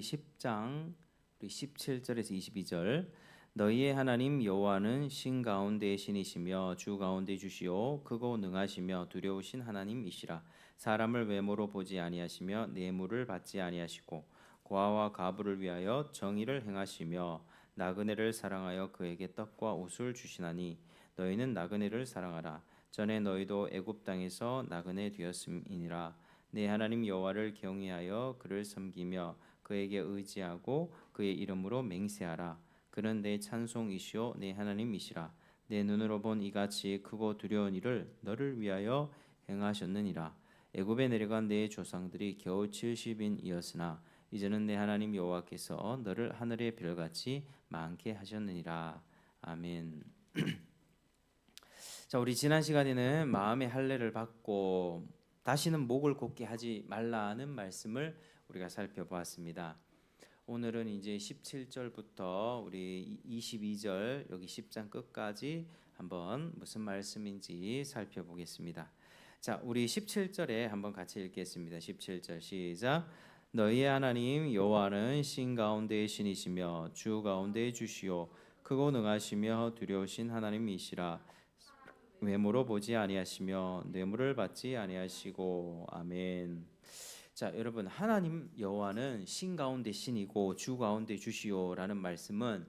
10장 우리 17절에서 22절. 너희의 하나님 여호와는 신 가운데의 신이시며 주 가운데 주시오 크고 능하시며 두려우신 하나님이시라. 사람을 외모로 보지 아니하시며 뇌물을 받지 아니하시고 고아와 과부를 위하여 정의를 행하시며 나그네를 사랑하여 그에게 떡과 옷을 주시나니 너희는 나그네를 사랑하라. 전에 너희도 애굽 땅에서 나그네 되었음이니라. 내 하나님 여호와를 경외하여 그를 섬기며 그에게 의지하고 그의 이름으로 맹세하라. 그는 내 찬송이시오 내 하나님이시라. 내 눈으로 본 이같이 크고 두려운 일을 너를 위하여 행하셨느니라. 애굽에 내려간 내 조상들이 겨우 70인이었으나 이제는 내 하나님 여호와께서 너를 하늘의 별같이 많게 하셨느니라. 아멘. 자, 우리 지난 시간에는 마음의 할례를 받고 다시는 목을 곧게 하지 말라는 말씀을 우리가 살펴보았습니다. 오늘은 이제 17절부터 우리 22절 여기 10장 끝까지 한번 무슨 말씀인지 살펴보겠습니다. 자, 우리 17절에 한번 같이 읽겠습니다. 17절 시작. 너희의 하나님 여호와는 신 가운데의 신이시며 주 가운데의 주시오 크고 능하시며 두려우신 하나님이시라. 외모로 보지 아니하시며 뇌물을 받지 아니하시고. 아멘. 자, 여러분, 하나님 여호와는 신 가운데 신이고 주 가운데 주시오라는 말씀은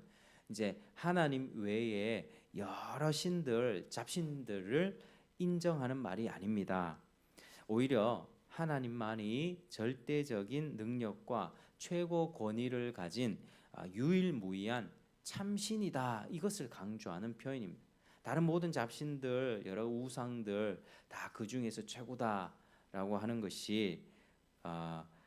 이제 하나님 외에 여러 신들, 잡신들을 인정하는 말이 아닙니다. 오히려 하나님만이 절대적인 능력과 최고 권위를 가진 유일무이한 참신이다, 이것을 강조하는 표현입니다. 다른 모든 잡신들, 여러 우상들 다 그 중에서 최고다라고 하는 것이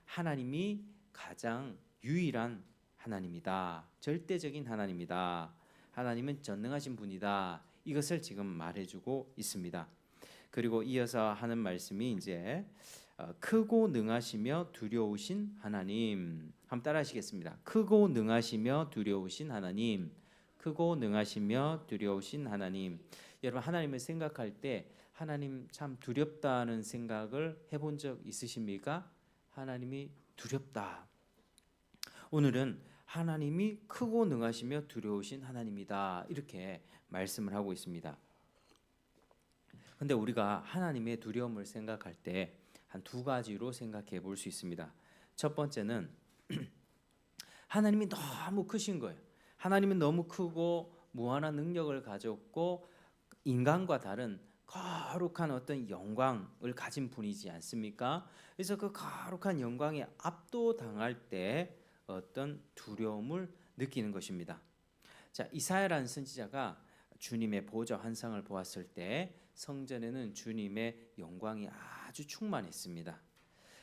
하나님이 가장 유일한 하나님이다, 절대적인 하나님이다, 하나님은 전능하신 분이다, 이것을 지금 말해주고 있습니다. 그리고 이어서 하는 말씀이 이제 크고 능하시며 두려우신 하나님. 한번 따라하시겠습니다. 크고 능하시며 두려우신 하나님. 크고 능하시며 두려우신 하나님. 여러분, 하나님을 생각할 때 하나님 참 두렵다는 생각을 해본 적 있으십니까? 하나님이 두렵다. 오늘은 하나님이 크고 능하시며 두려우신 하나님이다, 이렇게 말씀을 하고 있습니다. 근데 우리가 하나님의 두려움을 생각할 때 한 두 가지로 생각해 볼 수 있습니다. 첫 번째는 하나님이 너무 크신 거예요. 하나님은 너무 크고 무한한 능력을 가졌고 인간과 다른 거룩한 어떤 영광을 가진 분이지 않습니까? 그래서 그 거룩한 영광에 압도당할 때 어떤 두려움을 느끼는 것입니다. 자, 이사야라는 선지자가 주님의 보좌 환상을 보았을 때 성전에는 주님의 영광이 아주 충만했습니다.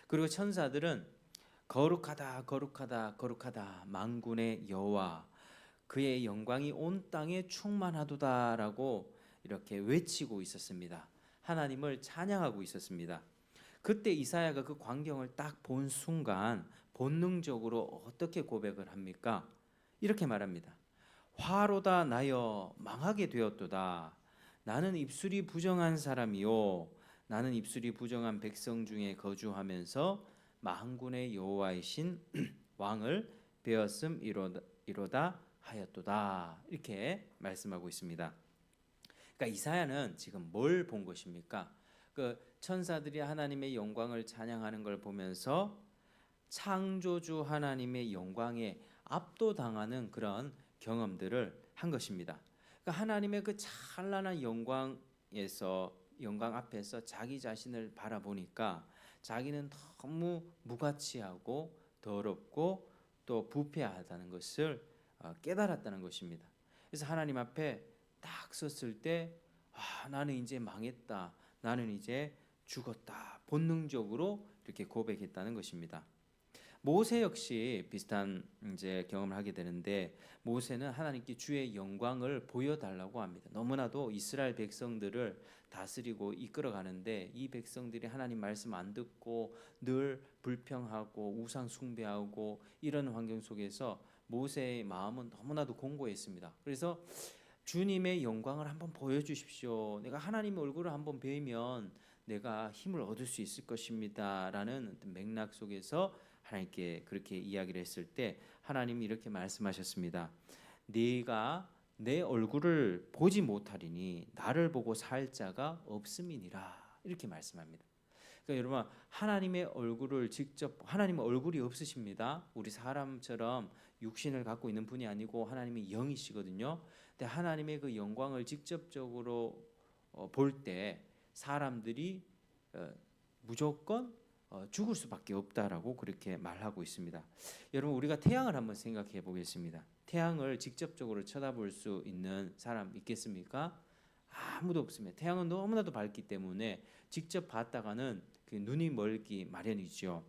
그리고 천사들은 거룩하다 거룩하다 거룩하다 만군의 여호와, 그의 영광이 온 땅에 충만하도다라고 이렇게 외치고 있었습니다. 하나님을 찬양하고 있었습니다. 그때 이사야가 그 광경을 딱 본 순간 본능적으로 어떻게 고백을 합니까? 이렇게 말합니다. 화로다 나여 망하게 되었도다. 나는 입술이 부정한 사람이요 나는 입술이 부정한 백성 중에 거주하면서 만군의 여호와이신 왕을 배웠음이로다 하였도다, 이렇게 말씀하고 있습니다. 그러니까 이사야는 지금 뭘 본 것입니까? 그 천사들이 하나님의 영광을 찬양하는 걸 보면서 창조주 하나님의 영광에 압도당하는 그런 경험들을 한 것입니다. 그러니까 하나님의 그 찬란한 영광 앞에서 자기 자신을 바라보니까 자기는 너무 무가치하고 더럽고 또 부패하다는 것을 깨달았다는 것입니다. 그래서 하나님 앞에 딱 섰을 때 나는 이제 망했다, 나는 이제 죽었다, 본능적으로 이렇게 고백했다는 것입니다. 모세 역시 비슷한 이제 경험을 하게 되는데, 모세는 하나님께 주의 영광을 보여달라고 합니다. 너무나도 이스라엘 백성들을 다스리고 이끌어가는데 이 백성들이 하나님 말씀 안 듣고 늘 불평하고 우상 숭배하고 이런 환경 속에서 모세의 마음은 너무나도 공고했습니다. 그래서 주님의 영광을 한번 보여주십시오. 내가 하나님의 얼굴을 한번 뵈면 내가 힘을 얻을 수 있을 것입니다 라는 맥락 속에서 하나님께 그렇게 이야기를 했을 때 하나님이 이렇게 말씀하셨습니다. 네가 내 얼굴을 보지 못하리니 나를 보고 살 자가 없음이니라. 이렇게 말씀합니다. 그러니까 여러분, 하나님의 얼굴을 직접, 하나님은 얼굴이 없으십니다. 우리 사람처럼 육신을 갖고 있는 분이 아니고 하나님이 영이시거든요. 근데 하나님의 그 영광을 직접적으로 볼 때 사람들이 무조건 죽을 수밖에 없다라고 그렇게 말하고 있습니다. 여러분, 우리가 태양을 한번 생각해 보겠습니다. 태양을 직접적으로 쳐다볼 수 있는 사람 있겠습니까? 아무도 없습니다. 태양은 너무나도 밝기 때문에 직접 봤다가는 그 눈이 멀기 마련이죠.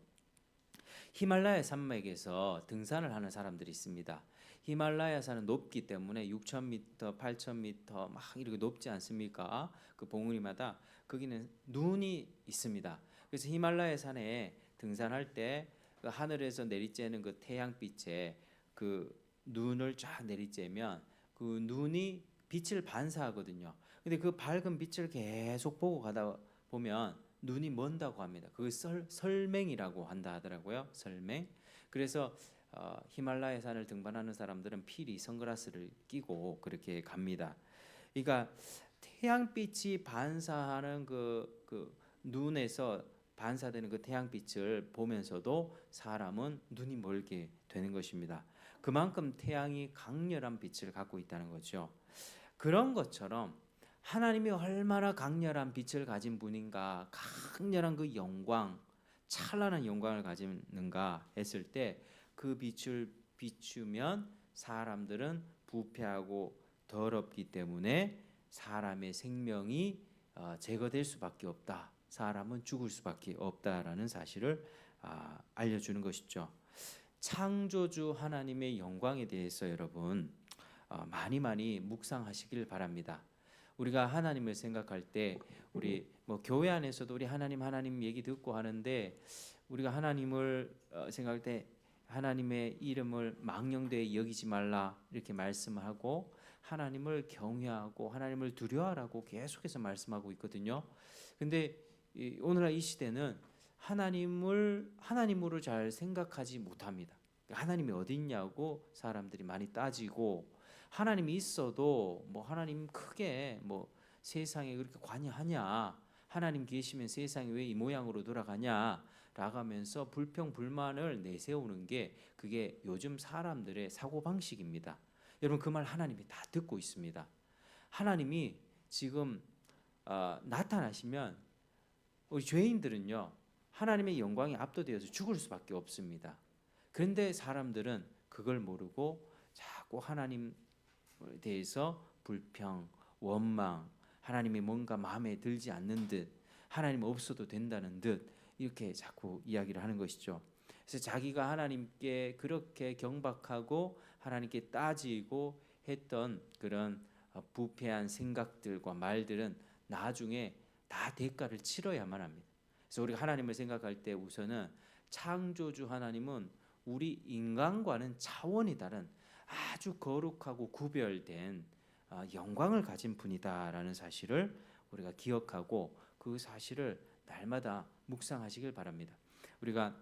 히말라야 산맥에서 등산을 하는 사람들이 있습니다. 히말라야 산은 높기 때문에 6,000m, 8,000m 막 이렇게 높지 않습니까? 그 봉우리마다 거기는 눈이 있습니다. 그래서 히말라야 산에 등산할 때 그 하늘에서 내리쬐는 그 태양빛에 그 눈을 쫙 내리쬐면 그 눈이 빛을 반사하거든요. 근데 그 밝은 빛을 계속 보고 가다 보면 눈이 먼다고 합니다. 그 설맹이라고 한다 하더라고요. 설맹. 그래서 히말라야 산을 등반하는 사람들은 필히 선글라스를 끼고 그렇게 갑니다. 그러니까 태양빛이 반사하는 그 눈에서 반사되는 그 태양빛을 보면서도 사람은 눈이 멀게 되는 것입니다. 그만큼 태양이 강렬한 빛을 갖고 있다는 거죠. 그런 것처럼 하나님이 얼마나 강렬한 빛을 가진 분인가, 강렬한 그 영광, 찬란한 영광을 가지는가 했을 때 그 빛을 비추면 사람들은 부패하고 더럽기 때문에 사람의 생명이 제거될 수밖에 없다. 사람은 죽을 수밖에 없다라는 사실을 알려주는 것이죠. 창조주 하나님의 영광에 대해서 여러분 많이 묵상하시길 바랍니다. 우리가 하나님을 생각할 때 우리 뭐 교회 안에서도 우리 하나님 얘기 듣고 하는데 우리가 하나님을 생각할 때 하나님의 이름을 망령되이 여기지 말라 이렇게 말씀하고 하나님을 경외하고 하나님을 두려워하라고 계속해서 말씀하고 있거든요. 근데 오늘날 이 시대는 하나님으로 잘 생각하지 못합니다. 하나님이 어디 있냐고 사람들이 많이 따지고 하나님이 있어도 뭐 하나님 크게 뭐 세상에 그렇게 관여하냐, 하나님 계시면 세상이 왜 이 모양으로 돌아가냐 라가면서 불평 불만을 내세우는 게 그게 요즘 사람들의 사고방식입니다. 여러분, 그 말 하나님이 다 듣고 있습니다. 하나님이 지금 나타나시면 우리 죄인들은요 하나님의 영광에 압도되어서 죽을 수밖에 없습니다. 그런데 사람들은 그걸 모르고 자꾸 하나님 대해서 불평, 원망, 하나님이 뭔가 마음에 들지 않는 듯, 하나님 없어도 된다는 듯 이렇게 자꾸 이야기를 하는 것이죠. 그래서 자기가 하나님께 그렇게 경박하고 하나님께 따지고 했던 그런 부패한 생각들과 말들은 나중에 다 대가를 치러야만 합니다. 그래서 우리가 하나님을 생각할 때 우선은 창조주 하나님은 우리 인간과는 차원이 다른 아주 거룩하고 구별된 영광을 가진 분이다라는 사실을 우리가 기억하고 그 사실을 날마다 묵상하시길 바랍니다. 우리가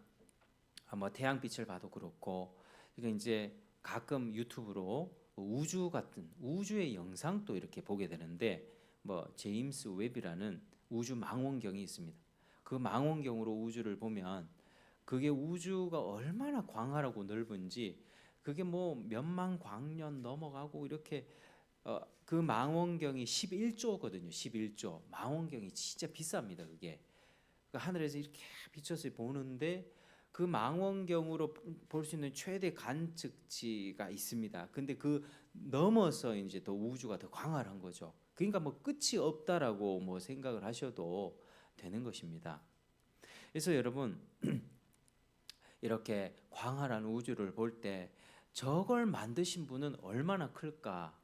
뭐 태양빛을 봐도 그렇고 그러니까 이제 가끔 유튜브로 우주 같은 우주의 영상도 이렇게 보게 되는데 뭐 제임스 웹이라는 우주 망원경이 있습니다. 그 망원경으로 우주를 보면 그게 우주가 얼마나 광활하고 넓은지 그게 뭐 몇만 광년 넘어가고 이렇게 그 망원경이 11조거든요. 11조. 망원경이 진짜 비쌉니다. 그게. 그 하늘에서 이렇게 비춰서 보는데 그 망원경으로 볼 수 있는 최대 관측치가 있습니다. 근데 그 넘어서 이제 더 우주가 더 광활한 거죠. 그러니까 뭐 끝이 없다라고 뭐 생각을 하셔도 되는 것입니다. 그래서 여러분 이렇게 광활한 우주를 볼 때 저걸 만드신 분은 얼마나 클까?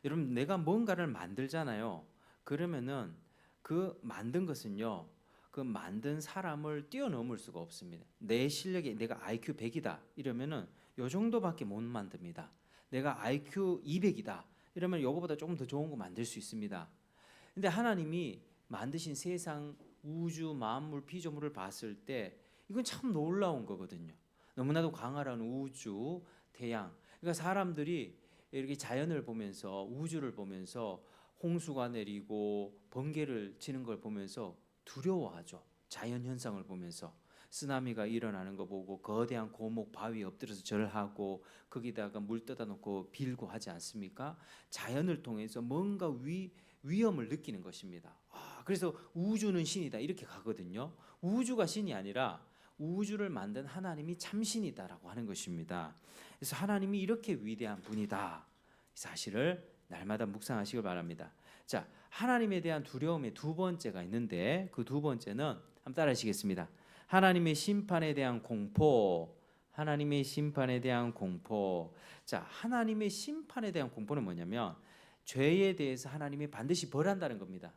여러분 내가 뭔가를 만들잖아요. 그러면은 그 만든 것은요. 그 만든 사람을 뛰어넘을 수가 없습니다. 내 실력이 내가 IQ 100이다 이러면은 요 정도밖에 못 만듭니다. 내가 IQ 200이다 이러면 요거보다 조금 더 좋은 거 만들 수 있습니다. 근데 하나님이 만드신 세상 우주 만물 피조물을 봤을 때 이건 참 놀라운 거거든요. 너무나도 광활한 우주, 태양. 그러니까 사람들이 이렇게 자연을 보면서 우주를 보면서 홍수가 내리고 번개를 치는 걸 보면서 두려워하죠. 자연 현상을 보면서 쓰나미가 일어나는 거 보고 거대한 고목 바위에 엎드려서 절하고 거기다가 물 떠다 놓고 빌고 하지 않습니까? 자연을 통해서 뭔가 위험을 느끼는 것입니다. 그래서 우주는 신이다 이렇게 가거든요. 우주가 신이 아니라 우주를 만든 하나님이 참신이다라고 하는 것입니다. 그래서 하나님이 이렇게 위대한 분이다. 이 사실을 날마다 묵상하시길 바랍니다. 자, 하나님에 대한 두려움의 두 번째가 있는데 그 두 번째는 한번 따라하시겠습니다. 하나님의 심판에 대한 공포. 하나님의 심판에 대한 공포. 자, 하나님의 심판에 대한 공포는 뭐냐면 죄에 대해서 하나님이 반드시 벌한다는 겁니다.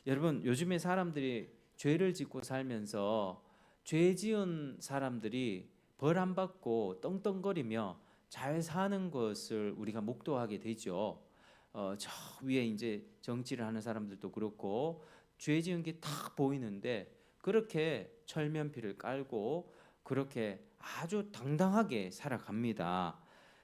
여러분, 요즘에 사람들이 죄를 짓고 살면서 죄 지은 사람들이 벌 안 받고 떵떵거리며 잘 사는 것을 우리가 목도하게 되죠. 저 위에 이제 정치를 하는 사람들도 그렇고 죄 지은 게 딱 보이는데 그렇게 철면피를 깔고 그렇게 아주 당당하게 살아갑니다.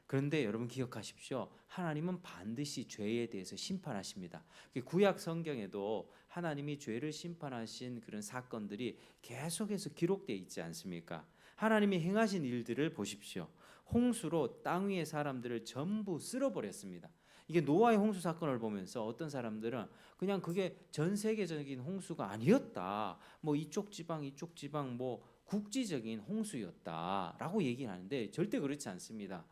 그런데 여러분 기억하십시오. 하나님은 반드시 죄에 대해서 심판하십니다. 구약 성경에도 하나님이 죄를 심판하신 그런 사건들이 계속해서 기록되어 있지 않습니까? 하나님이 행하신 일들을 보십시오. 홍수로 땅 위의 사람들을 전부 쓸어버렸습니다. 이게 노아의 홍수 사건을 보면서 어떤 사람들은 그냥 그게 전 세계적인 홍수가 아니었다. 뭐 이쪽 지방 뭐 국지적인 홍수였다라고 얘기하는데 절대 그렇지 않습니다.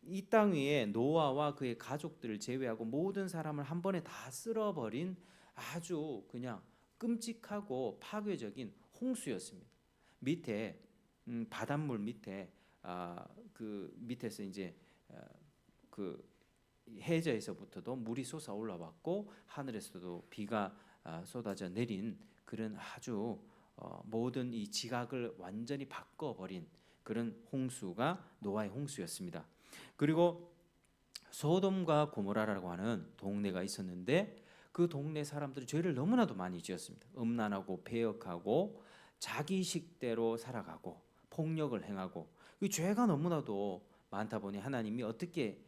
이 땅 위에 노아와 그의 가족들을 제외하고 모든 사람을 한 번에 다 쓸어버린 아주 그냥 끔찍하고 파괴적인 홍수였습니다. 밑에 바닷물 밑에 그 밑에서 이제 그 해저에서부터도 물이 솟아 올라왔고 하늘에서도 비가 쏟아져 내린 그런 아주 모든 이 지각을 완전히 바꿔버린 그런 홍수가 노아의 홍수였습니다. 그리고 소돔과 고모라라고 하는 동네가 있었는데 그 동네 사람들이 죄를 너무나도 많이 지었습니다. 음란하고 배역하고 자기 식대로 살아가고 폭력을 행하고 이 죄가 너무나도 많다 보니 하나님이 어떻게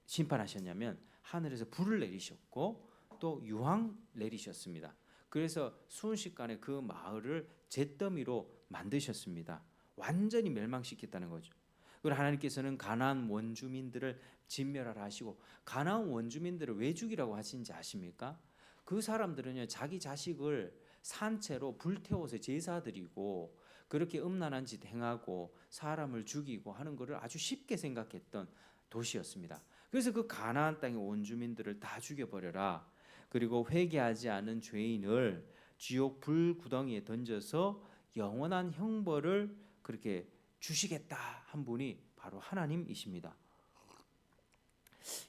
심판하셨냐면 하늘에서 불을 내리셨고 또 유황 내리셨습니다. 그래서 순식간에 그 마을을 잿더미로 만드셨습니다. 완전히 멸망시켰다는 거죠. 그리고 하나님께서는 가나안 원주민들을 진멸하라 하시고 가나안 원주민들을 왜 죽이라고 하신지 아십니까? 그 사람들은요 자기 자식을 산채로 불태워서 제사 드리고 그렇게 음란한 짓 행하고 사람을 죽이고 하는 것을 아주 쉽게 생각했던 도시였습니다. 그래서 그 가나안 땅의 원주민들을 다 죽여버려라. 그리고 회개하지 않은 죄인을 지옥 불구덩이에 던져서 영원한 형벌을 그렇게 주시겠다 한 분이 바로 하나님이십니다.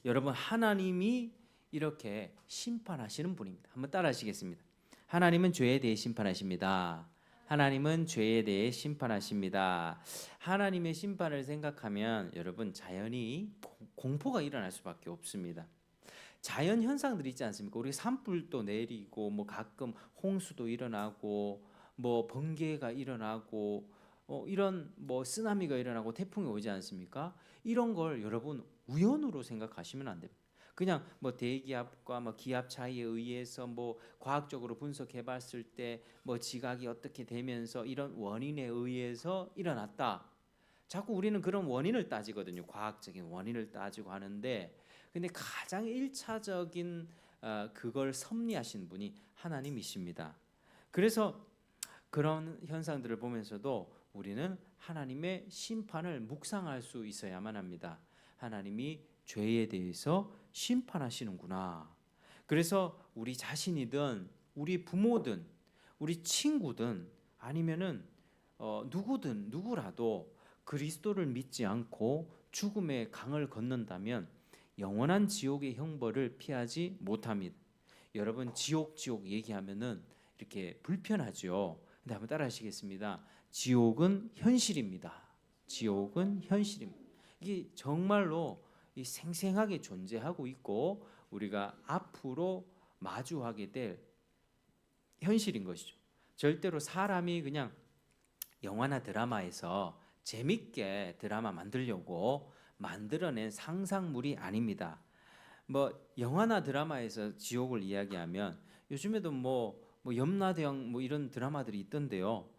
여러분 하나님이 이렇게 심판하시는 분입니다. 한번 따라하시겠습니다. 하나님은 죄에 대해 심판하십니다. 하나님은 죄에 대해 심판하십니다. 하나님의 심판을 생각하면 여러분 자연히 공포가 일어날 수밖에 없습니다. 자연 현상들이 있지 않습니까? 우리 산불도 내리고 뭐 가끔 홍수도 일어나고 뭐 번개가 일어나고 이런 뭐 쓰나미가 일어나고 태풍이 오지 않습니까? 이런 걸 여러분 우연으로 생각하시면 안 됩니다. 그냥 뭐 대기압과 뭐 기압 차이에 의해서 뭐 과학적으로 분석해 봤을 때 뭐 지각이 어떻게 되면서 이런 원인에 의해서 일어났다. 자꾸 우리는 그런 원인을 따지거든요. 과학적인 원인을 따지고 하는데 근데 가장 1차적인 그걸 섭리하신 분이 하나님이십니다. 그래서 그런 현상들을 보면서도 우리는 하나님의 심판을 묵상할 수 있어야만 합니다. 하나님이 죄에 대해서 심판하시는구나. 그래서 우리 자신이든 우리 부모든 우리 친구든 아니면은 누구든 누구라도 그리스도를 믿지 않고 죽음의 강을 건넌다면 영원한 지옥의 형벌을 피하지 못합니다. 여러분 지옥 얘기하면은 이렇게 불편하죠. 근데 한번 따라하시겠습니다. 지옥은 현실입니다. 지옥은 현실입니다. 이게 정말로 생생하게 존재하고 있고 우리가 앞으로 마주하게 될 현실인 것이죠. 절대로 사람이 그냥 영화나 드라마에서 재밌게 드라마 만들려고 만들어낸 상상물이 아닙니다. 뭐 영화나 드라마에서 지옥을 이야기하면 요즘에도 뭐 염라대왕 뭐 이런 드라마들이 있던데요.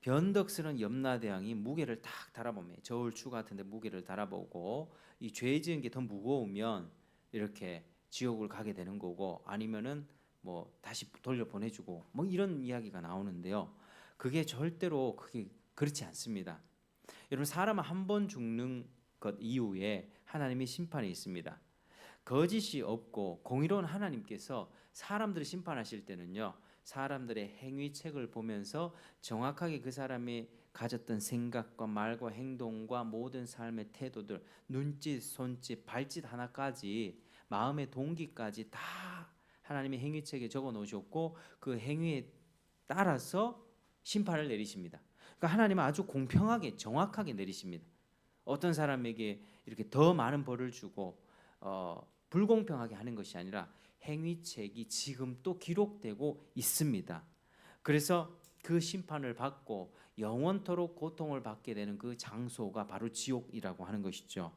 변덕스런 염라대왕이 무게를 딱 달아보면 저울추 같은데 무게를 달아보고 이 죄 지은 게 더 무거우면 이렇게 지옥을 가게 되는 거고 아니면은 뭐 다시 돌려 보내주고 뭐 이런 이야기가 나오는데요. 그게 절대로 그게 그렇지 않습니다. 여러분 사람은 한 번 죽는 것 이후에 하나님의 심판이 있습니다. 거짓이 없고 공의로운 하나님께서 사람들을 심판하실 때는요. 사람들의 행위책을 보면서 정확하게 그 사람이 가졌던 생각과 말과 행동과 모든 삶의 태도들, 눈짓, 손짓, 발짓 하나까지 마음의 동기까지 다 하나님의 행위책에 적어 놓으셨고 그 행위에 따라서 심판을 내리십니다. 그러니까 하나님은 아주 공평하게 정확하게 내리십니다. 어떤 사람에게 이렇게 더 많은 벌을 주고 불공평하게 하는 것이 아니라 행위책이 지금 또 기록되고 있습니다. 그래서 그 심판을 받고 영원토록 고통을 받게 되는 그 장소가 바로 지옥이라고 하는 것이죠.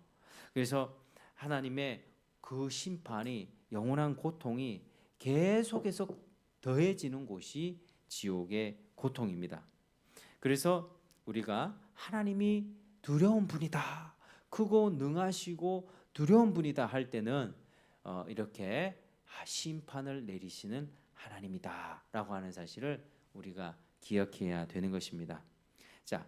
그래서 하나님의 그 심판이 영원한 고통이 계속해서 더해지는 곳이 지옥의 고통입니다. 그래서 우리가 하나님이 두려운 분이다, 크고 능하시고 두려운 분이다 할 때는 이렇게 심판을 내리시는 하나님이다라고 하는 사실을 우리가 기억해야 되는 것입니다. 자,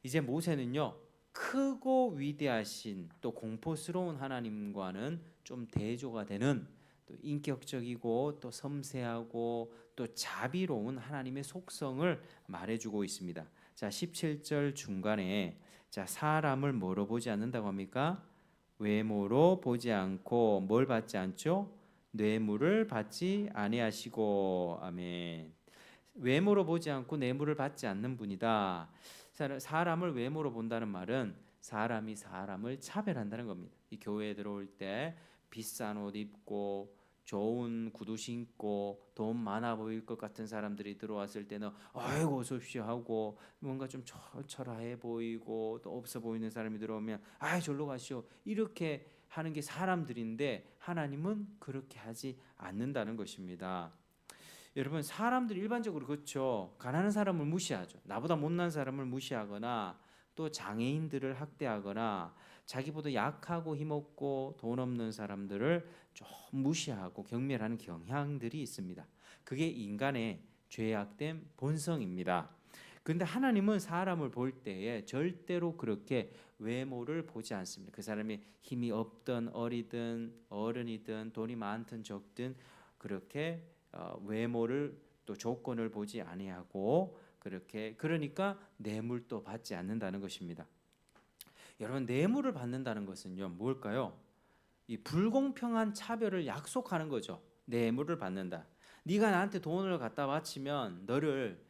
이제 모세는요 크고 위대하신 또 공포스러운 하나님과는 좀 대조가 되는 또 인격적이고 또 섬세하고 또 자비로운 하나님의 속성을 말해주고 있습니다. 자, 17절 중간에 자 사람을 뭐로 보지 않는다고 합니까? 외모로 보지 않고 뭘 받지 않죠? 뇌물을 받지 아니하시고. 아멘. 외모로 보지 않고 뇌물을 받지 않는 분이다. 사람을 외모로 본다는 말은 사람이 사람을 차별한다는 겁니다. 이 교회에 들어올 때 비싼 옷 입고 좋은 구두 신고 돈 많아 보일 것 같은 사람들이 들어왔을 때는 아이고 어서 오십시오 하고 뭔가 좀 철철해 보이고 또 없어 보이는 사람이 들어오면 아이 절로 가시오 이렇게 하는 게 사람들인데 하나님은 그렇게 하지 않는다는 것입니다. 여러분 사람들이 일반적으로 그렇죠. 가난한 사람을 무시하죠. 나보다 못난 사람을 무시하거나 또 장애인들을 학대하거나 자기보다 약하고 힘없고 돈 없는 사람들을 좀 무시하고 경멸하는 경향들이 있습니다. 그게 인간의 죄악된 본성입니다. 그런데 하나님은 사람을 볼 때에 절대로 그렇게 외모를 보지 않습니다. 그 사람이 힘이 없든 어리든 어른이든 돈이 많든 적든 그렇게 외모를 또 조건을 보지 아니하고 그렇게 그러니까 뇌물도 받지 않는다는 것입니다. 여러분 뇌물을 받는다는 것은요 뭘까요? 이 불공평한 차별을 약속하는 거죠. 뇌물을 받는다. 네가 나한테 돈을 갖다 바치면 너를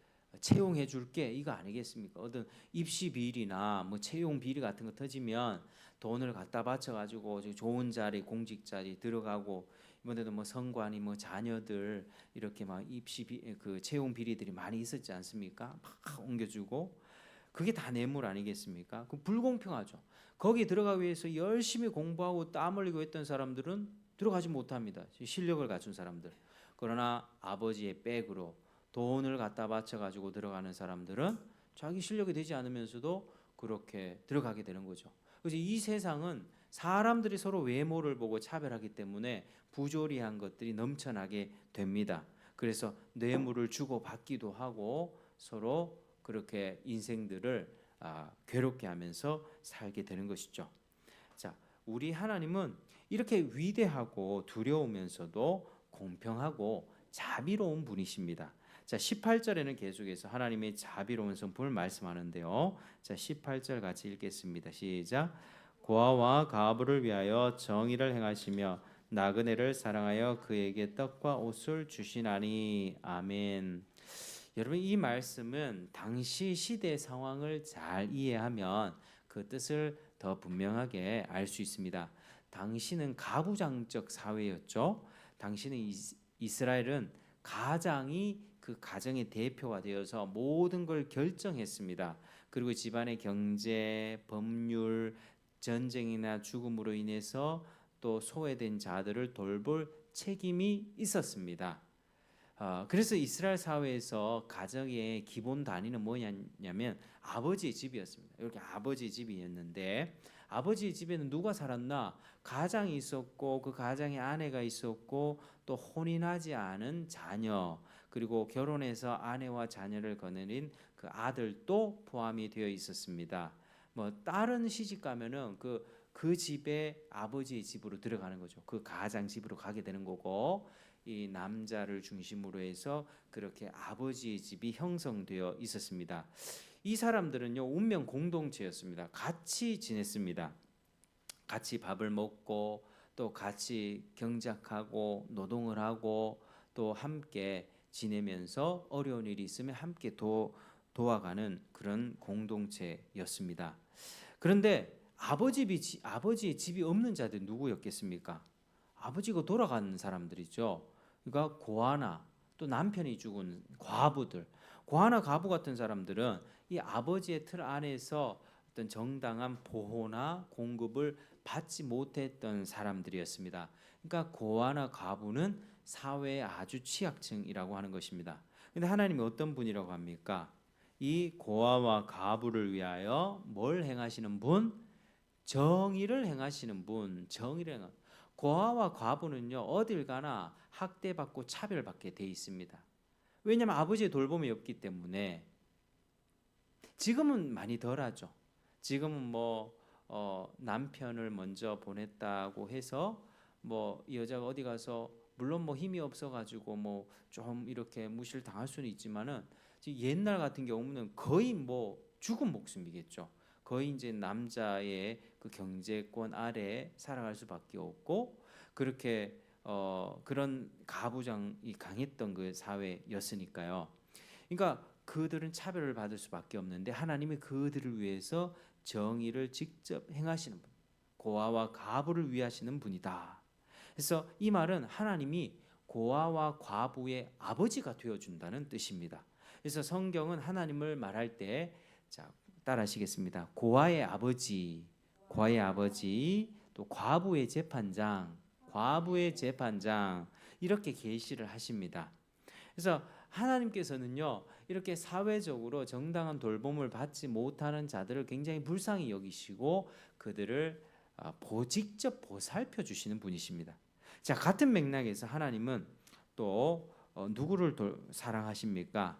채용해 줄게 이거 아니겠습니까? 어떤 입시 비리나 뭐 채용 비리 같은 거 터지면 돈을 갖다 바쳐 가지고 좋은 자리 공직 자리 들어가고 이번에도 뭐 성관이 뭐 자녀들 이렇게 막 입시 그 채용 비리들이 많이 있었지 않습니까? 막 옮겨주고 그게 다 뇌물 아니겠습니까? 그 불공평하죠. 거기 들어가기 위해서 열심히 공부하고 땀 흘리고 했던 사람들은 들어가지 못합니다. 실력을 갖춘 사람들. 그러나 아버지의 백으로 돈을 갖다 바쳐 가지고 들어가는 사람들은 자기 실력이 되지 않으면서도 그렇게 들어가게 되는 거죠. 그래서 이 세상은 사람들이 서로 외모를 보고 차별하기 때문에 부조리한 것들이 넘쳐나게 됩니다. 그래서 뇌물을 주고 받기도 하고 서로 그렇게 인생들을 괴롭게 하면서 살게 되는 것이죠. 자, 우리 하나님은 이렇게 위대하고 두려우면서도 공평하고 자비로운 분이십니다. 자, 18절에는 계속해서 하나님의 자비로운 성품을 말씀하는데요. 자, 18절 같이 읽겠습니다. 시작. 고아와 과부를 위하여 정의를 행하시며 나그네를 사랑하여 그에게 떡과 옷을 주시나니. 아멘. 여러분 이 말씀은 당시 시대 상황을 잘 이해하면 그 뜻을 더 분명하게 알 수 있습니다. 당시는 가부장적 사회였죠. 당시는 이스라엘은 가장이 그 가정의 대표가 되어서 모든 걸 결정했습니다. 그리고 집안의 경제, 법률, 전쟁이나 죽음으로 인해서 또 소외된 자들을 돌볼 책임이 있었습니다. 그래서 이스라엘 사회에서 가정의 기본 단위는 뭐냐면 아버지의 집이었습니다. 이렇게 아버지의 집이었는데 아버지의 집에는 누가 살았나? 가장이 있었고 그 가장에 아내가 있었고 또 혼인하지 않은 자녀 그리고 결혼해서 아내와 자녀를 거느린 그 아들도 포함이 되어 있었습니다. 뭐 딸은 시집 가면은 그 집에 아버지의 집으로 들어가는 거죠. 그 가장 집으로 가게 되는 거고 이 남자를 중심으로 해서 그렇게 아버지의 집이 형성되어 있었습니다. 이 사람들은요 운명 공동체였습니다. 같이 지냈습니다. 같이 밥을 먹고 또 같이 경작하고 노동을 하고 또 함께 지내면서 어려운 일이 있으면 함께 도와가는 그런 공동체였습니다. 그런데 아버지의 집이 없는 자들이 누구였겠습니까? 아버지가 돌아간 사람들이죠. 그러니까 고아나 또 남편이 죽은 과부들, 고아나 과부 같은 사람들은 이 아버지의 틀 안에서 어떤 정당한 보호나 공급을 받지 못했던 사람들이었습니다. 그러니까 고아나 과부는 사회의 아주 취약층이라고 하는 것입니다. 근데 하나님이 어떤 분이라고 합니까? 이 고아와 과부를 위하여 뭘 행하시는 분? 정의를 행하시는 분, 고아와 과부는요 어딜 가나 학대받고 차별받게 돼 있습니다. 왜냐하면 아버지의 돌봄이 없기 때문에. 지금은 많이 덜하죠. 지금은 남편을 먼저 보냈다고 해서 이 여자가 어디 가서 물론 힘이 없어가지고 좀 이렇게 무시를 당할 수는 있지만은 옛날 같은 경우는 거의 죽은 목숨이겠죠. 거의 이제 남자의 그 경제권 아래 살아갈 수밖에 없고 그렇게 그런 가부장이 강했던 그 사회였으니까요. 그러니까 그들은 차별을 받을 수밖에 없는데 하나님이 그들을 위해서 정의를 직접 행하시는 분, 고아와 과부를 위하시는 분이다. 그래서 이 말은 하나님이 고아와 과부의 아버지가 되어준다는 뜻입니다. 그래서 성경은 하나님을 말할 때 따라하시겠습니다. 고아의 아버지, 또 과부의 재판장, 이렇게 계시를 하십니다. 그래서 하나님께서는요 이렇게 사회적으로 정당한 돌봄을 받지 못하는 자들을 굉장히 불쌍히 여기시고 그들을 직접 보살펴 주시는 분이십니다. 자, 같은 맥락에서 하나님은 또 누구를 사랑하십니까?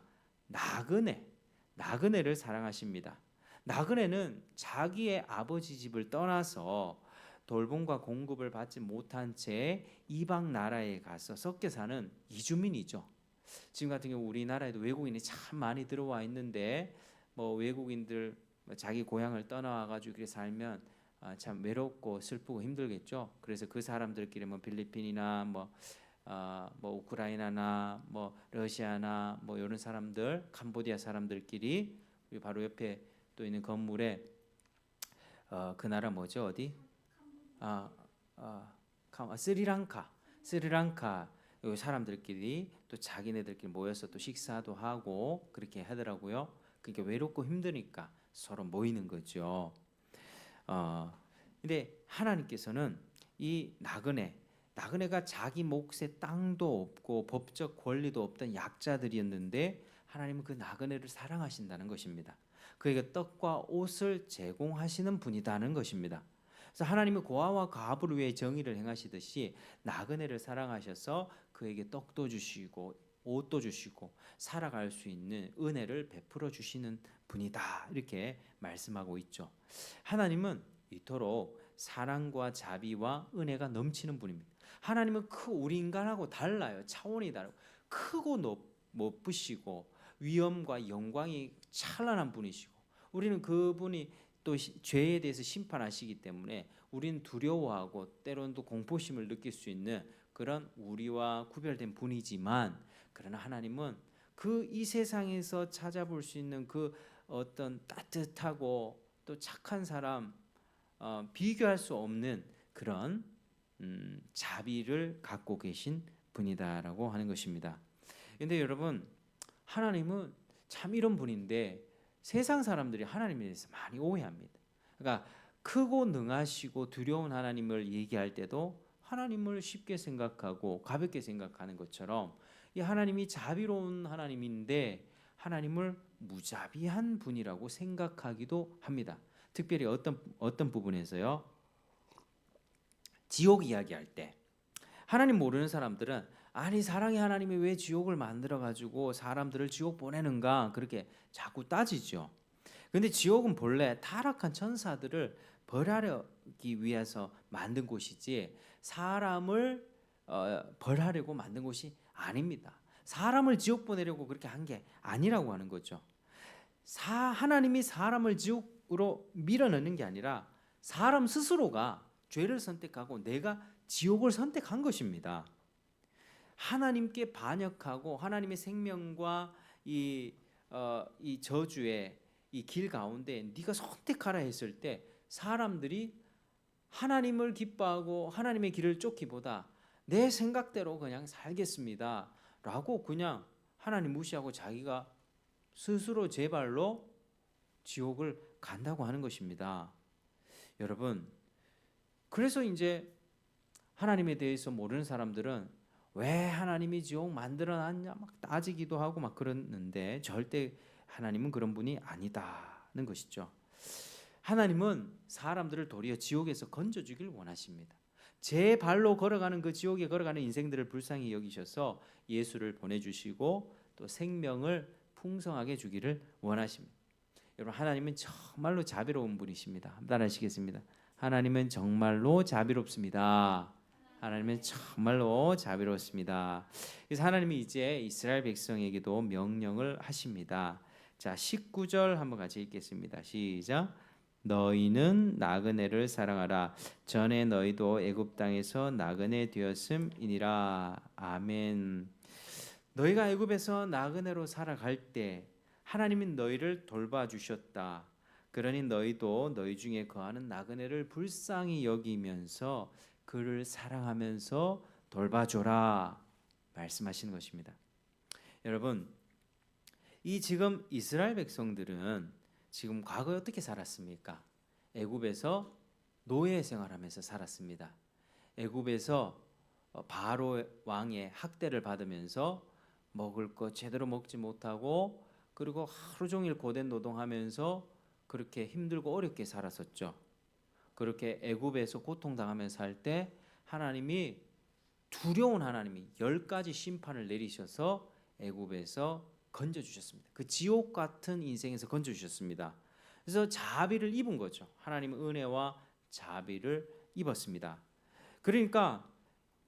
나그네를 사랑하십니다. 나그네는 자기의 아버지 집을 떠나서 돌봄과 공급을 받지 못한 채 이방 나라에 가서 섞여 사는 이주민이죠. 지금 같은 경우 우리나라에도 외국인이 참 많이 들어와 있는데 외국인들 자기 고향을 떠나와 가지고 이렇게 살면 참 외롭고 슬프고 힘들겠죠. 그래서 그 사람들끼리 필리핀이나 우크라이나나 러시아나 이런 사람들, 캄보디아 사람들끼리 바로 옆에 또 있는 건물에 그 나라 뭐죠? 어디? 스리랑카 요 사람들끼리 또 자기네들끼리 모여서 또 식사도 하고 그렇게 하더라고요. 그러니까 외롭고 힘드니까 서로 모이는 거죠. 근데 하나님께서는 이 나그네가 자기 몫에 땅도 없고 법적 권리도 없던 약자들이었는데 하나님은 그 나그네를 사랑하신다는 것입니다. 그에게 떡과 옷을 제공하시는 분이다는 것입니다. 그래서 하나님은 고아와 과부를 위해 정의를 행하시듯이 나그네를 사랑하셔서 그에게 떡도 주시고 옷도 주시고 살아갈 수 있는 은혜를 베풀어 주시는 분이다 이렇게 말씀하고 있죠. 하나님은 이토록 사랑과 자비와 은혜가 넘치는 분입니다. 하나님은 우리 인간하고 달라요. 차원이 다르고 크고 높으시고 위엄과 영광이 찬란한 분이시고 우리는 그분이 또 죄에 대해서 심판하시기 때문에 우리는 두려워하고 때로는 또 공포심을 느낄 수 있는 그런 우리와 구별된 분이지만 그러나 하나님은 이 세상에서 찾아볼 수 있는 그 어떤 따뜻하고 또 착한 사람 비교할 수 없는 그런 자비를 갖고 계신 분이다라고 하는 것입니다. 근데 여러분, 하나님은 참 이런 분인데 세상 사람들이 하나님에 대해서 많이 오해합니다. 그러니까 크고 능하시고 두려운 하나님을 얘기할 때도 하나님을 쉽게 생각하고 가볍게 생각하는 것처럼 이 하나님이 자비로운 하나님인데 하나님을 무자비한 분이라고 생각하기도 합니다. 특별히 어떤 부분에서요. 지옥 이야기할 때 하나님 모르는 사람들은 아니 사랑의 하나님이 왜 지옥을 만들어 가지고 사람들을 지옥 보내는가 그렇게 자꾸 따지죠. 근데 지옥은 본래 타락한 천사들을 벌하기 위해서 만든 곳이지 사람을 벌하려고 만든 곳이 아닙니다. 사람을 지옥 보내려고 그렇게 한 게 아니라고 하는 거죠. 하나님이 사람을 지옥으로 밀어넣는 게 아니라 사람 스스로가 죄를 선택하고 내가 지옥을 선택한 것입니다. 하나님께 반역하고 하나님의 생명과 이 저주의 이 길 가운데 네가 선택하라 했을 때 사람들이 하나님을 기뻐하고 하나님의 길을 쫓기보다 내 생각대로 그냥 살겠습니다 라고 그냥 하나님 무시하고 자기가 스스로 제 발로 지옥을 간다고 하는 것입니다. 여러분, 그래서 이제 하나님에 대해서 모르는 사람들은 왜 하나님이 지옥 만들어놨냐 막 따지기도 하고 막 그러는데 절대 하나님은 그런 분이 아니다는 것이죠. 하나님은 사람들을 도리어 지옥에서 건져주길 원하십니다. 제 발로 걸어가는 그 지옥에 걸어가는 인생들을 불쌍히 여기셔서 예수를 보내주시고 또 생명을 풍성하게 주기를 원하십니다. 여러분, 하나님은 정말로 자비로운 분이십니다. 한번 따라하시겠습니다. 하나님은 정말로 자비롭습니다. 하나님은 정말로 자비롭습니다. 그래서 하나님이 이제 이스라엘 백성에게도 명령을 하십니다. 자, 19절 한번 같이 읽겠습니다. 시작. 너희는 나그네를 사랑하라. 전에 너희도 애굽 땅에서 나그네 되었음이니라. 아멘. 너희가 애굽에서 나그네로 살아갈 때 하나님은 너희를 돌봐주셨다. 그러니 너희도 너희 중에 거하는 나그네를 불쌍히 여기면서 그를 사랑하면서 돌봐줘라 말씀하시는 것입니다. 여러분, 이 지금 이스라엘 백성들은 지금 과거에 어떻게 살았습니까? 애굽에서 노예 생활하면서 살았습니다. 애굽에서 바로 왕의 학대를 받으면서 먹을 것 제대로 먹지 못하고 그리고 하루 종일 고된 노동하면서 그렇게 힘들고 어렵게 살았었죠. 그렇게 애굽에서 고통당하면서 살 때 하나님이 두려운 하나님이 10가지 심판을 내리셔서 애굽에서 건져주셨습니다. 그 지옥 같은 인생에서 건져주셨습니다. 그래서 자비를 입은 거죠. 하나님은 은혜와 자비를 입었습니다. 그러니까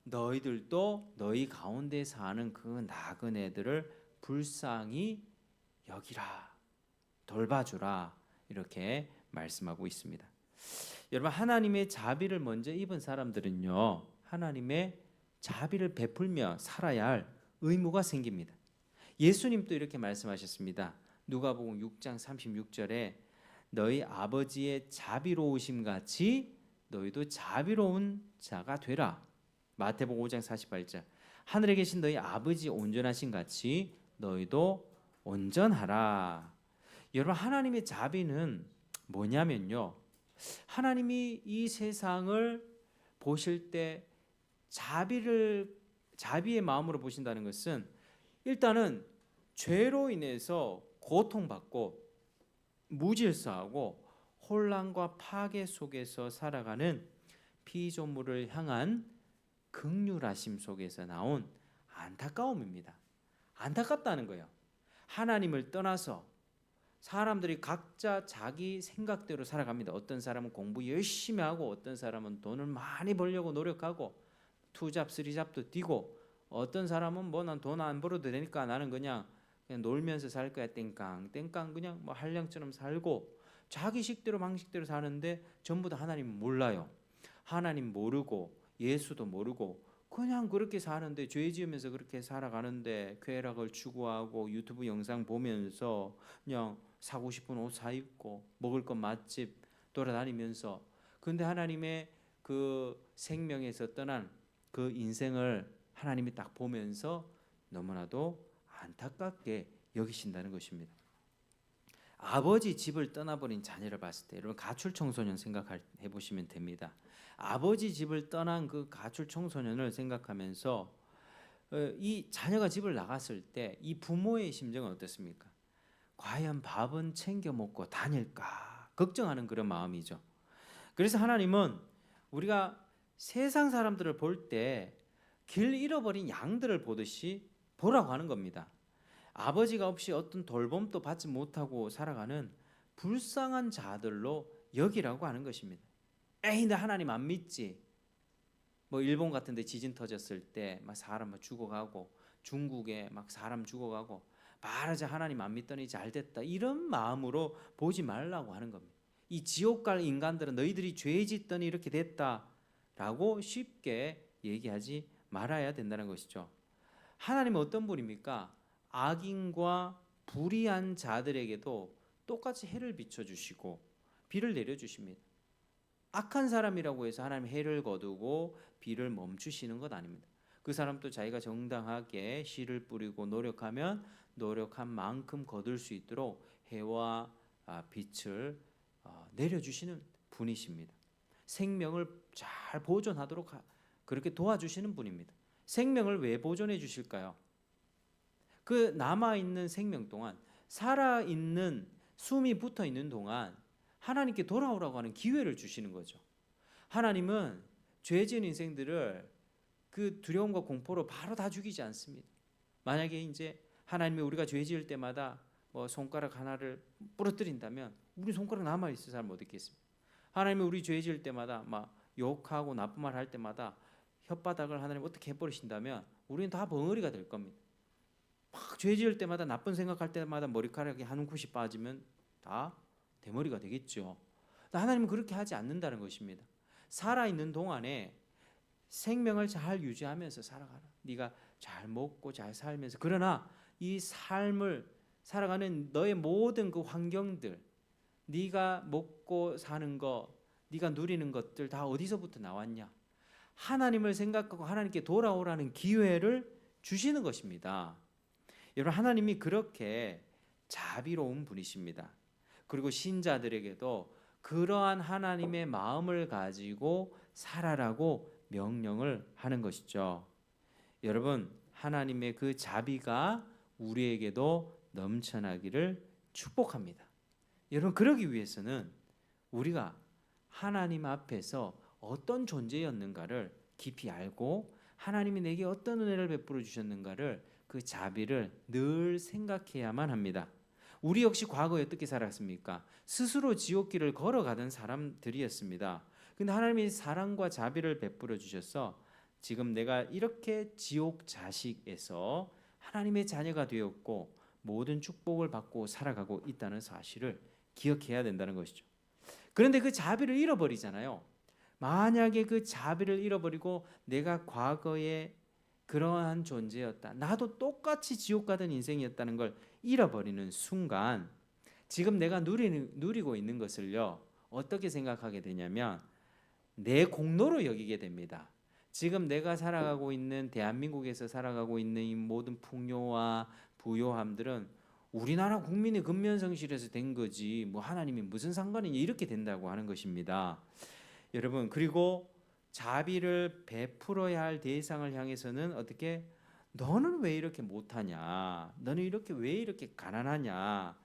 너희들도 너희 가운데 사는 그 나그네들을 불쌍히 여기라, 돌봐주라 이렇게 말씀하고 있습니다. 여러분, 하나님의 자비를 먼저 입은 사람들은요, 하나님의 자비를 베풀며 살아야 할 의무가 생깁니다. 예수님도 이렇게 말씀하셨습니다. 누가복음 6장 36절에 너희 아버지의 자비로우심 같이 너희도 자비로운 자가 되라. 마태복음 5장 48절 하늘에 계신 너희 아버지 온전하신 같이 너희도 온전하라. 여러분, 하나님의 자비는 뭐냐면요, 하나님이 이 세상을 보실 때 자비의 마음으로 보신다는 것은 일단은 죄로 인해서 고통받고 무질서하고 혼란과 파괴 속에서 살아가는 피조물을 향한 긍휼하심 속에서 나온 안타까움입니다. 안타깝다는 거예요. 하나님을 떠나서 사람들이 각자 자기 생각대로 살아갑니다. 어떤 사람은 공부 열심히 하고 어떤 사람은 돈을 많이 벌려고 노력하고 투잡 쓰리잡도 뛰고 어떤 사람은 뭐 난 돈 안 벌어도 되니까 나는 그냥 놀면서 살 거야 땡깡 그냥 뭐 한량처럼 살고 자기 식대로 방식대로 사는데 전부 다 하나님 몰라요. 하나님 모르고 예수도 모르고 그냥 그렇게 사는데 죄 지으면서 그렇게 살아가는데 쾌락을 추구하고 유튜브 영상 보면서 그냥 사고 싶은 옷 사 입고 먹을 것 맛집 돌아다니면서 근데 하나님의 그 생명에서 떠난 그 인생을 하나님이 딱 보면서 너무나도 안타깝게 여기신다는 것입니다. 아버지 집을 떠나버린 자녀를 봤을 때 여러분 가출 청소년 생각해 보시면 됩니다. 아버지 집을 떠난 그 가출 청소년을 생각하면서 이 자녀가 집을 나갔을 때 이 부모의 심정은 어떻습니까? 과연 밥은 챙겨 먹고 다닐까 걱정하는 그런 마음이죠. 그래서 하나님은 우리가 세상 사람들을 볼 때 길 잃어버린 양들을 보듯이 보라고 하는 겁니다. 아버지가 없이 어떤 돌봄도 받지 못하고 살아가는 불쌍한 자들로 여기라고 하는 것입니다. 에이, 나 하나님 안 믿지. 뭐 일본 같은 데 지진 터졌을 때 막 사람 막 죽어가고 중국에 막 사람 죽어가고 말하자 하나님 안 믿더니 잘 됐다. 이런 마음으로 보지 말라고 하는 겁니다. 이 지옥 갈 인간들은 너희들이 죄 짓더니 이렇게 됐다라고 쉽게 얘기하지 말아야 된다는 것이죠. 하나님은 어떤 분입니까? 악인과 불의한 자들에게도 똑같이 해를 비춰주시고 비를 내려주십니다. 악한 사람이라고 해서 하나님 해를 거두고 비를 멈추시는 것 아닙니다. 그 사람도 자기가 정당하게 씨를 뿌리고 노력하면 노력한 만큼 거둘 수 있도록 해와 빛을 내려주시는 분이십니다. 생명을 잘 보존하도록 그렇게 도와주시는 분입니다. 생명을 왜 보존해 주실까요? 그 남아있는 생명 동안 살아있는 숨이 붙어있는 동안 하나님께 돌아오라고 하는 기회를 주시는 거죠. 하나님은 죄 지은 인생들을 그 두려움과 공포로 바로 다 죽이지 않습니다. 만약에 이제 하나님이 우리가 죄 지을 때마다 뭐 손가락 하나를 부러뜨린다면 우리 손가락 남아있을 사람 어디 있겠습니까? 하나님이 우리 죄 지을 때마다 막 욕하고 나쁜 말 할 때마다 혓바닥을 하나님 어떻게 해버리신다면 우리는 다 벙어리가 될 겁니다. 막 죄 지을 때마다 나쁜 생각할 때마다 머리카락이 한 움큼씩 빠지면 다 대머리가 되겠죠. 하나님은 그렇게 하지 않는다는 것입니다. 살아있는 동안에 생명을 잘 유지하면서 살아가라. 네가 잘 먹고 잘 살면서 그러나 이 삶을 살아가는 너의 모든 그 환경들 네가 먹고 사는 거 네가 누리는 것들 다 어디서부터 나왔냐? 하나님을 생각하고 하나님께 돌아오라는 기회를 주시는 것입니다. 여러분 하나님이 그렇게 자비로운 분이십니다. 그리고 신자들에게도 그러한 하나님의 마음을 가지고 살아라고 명령을 하는 것이죠. 여러분 하나님의 그 자비가 우리에게도 넘쳐나기를 축복합니다. 여러분 그러기 위해서는 우리가 하나님 앞에서 어떤 존재였는가를 깊이 알고 하나님이 내게 어떤 은혜를 베풀어 주셨는가를 그 자비를 늘 생각해야만 합니다. 우리 역시 과거에 어떻게 살았습니까? 스스로 지옥길을 걸어가던 사람들이었습니다. 근데 하나님이 사랑과 자비를 베풀어 주셔서 지금 내가 이렇게 지옥 자식에서 하나님의 자녀가 되었고 모든 축복을 받고 살아가고 있다는 사실을 기억해야 된다는 것이죠. 그런데 그 자비를 잃어버리잖아요. 만약에 그 자비를 잃어버리고 내가 과거에 그러한 존재였다. 나도 똑같이 지옥 가던 인생이었다는 걸 잃어버리는 순간 지금 내가 누리고 있는 것을요. 어떻게 생각하게 되냐면 내 공로로 여기게 됩니다. 지금 내가 살아가고 있는 대한민국에서 살아가고 있는 이 모든 풍요와 부요함들은 우리나라 국민의 근면성실에서 된 거지 뭐 하나님이 무슨 상관이냐 이렇게 된다고 하는 것입니다. 여러분 그리고 자비를 베풀어야 할 대상을 향해서는 어떻게 너는 왜 이렇게 못하냐? 너는 왜 이렇게 가난하냐?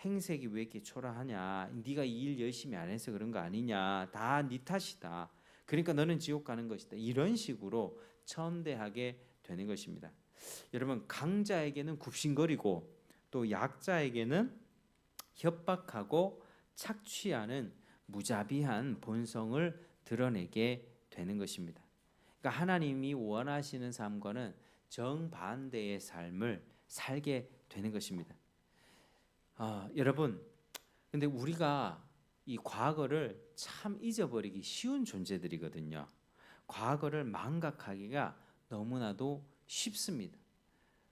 행색이 왜 이렇게 초라하냐? 네가 이 일 열심히 안 해서 그런 거 아니냐? 다 네 탓이다. 그러니까 너는 지옥 가는 것이다. 이런 식으로 천대하게 되는 것입니다. 여러분 강자에게는 굽신거리고 또 약자에게는 협박하고 착취하는 무자비한 본성을 드러내게 되는 것입니다. 그러니까 하나님이 원하시는 삶과는 정반대의 삶을 살게 되는 것입니다. 여러분, 근데 우리가 이 과거를 참 잊어버리기 쉬운 존재들이거든요. 과거를 망각하기가 너무나도 쉽습니다.